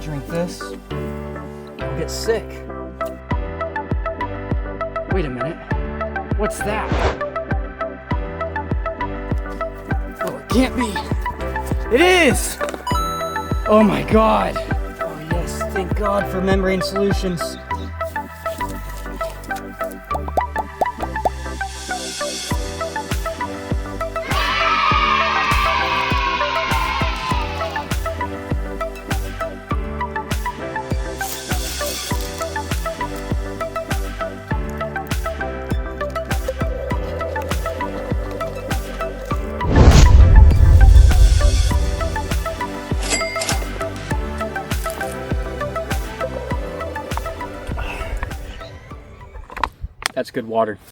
drink this, I'll get sick. Wait a minute. What's that? Oh, it can't be. It is! Oh my God. Oh yes, thank God for Membrane Solutions. That's good water.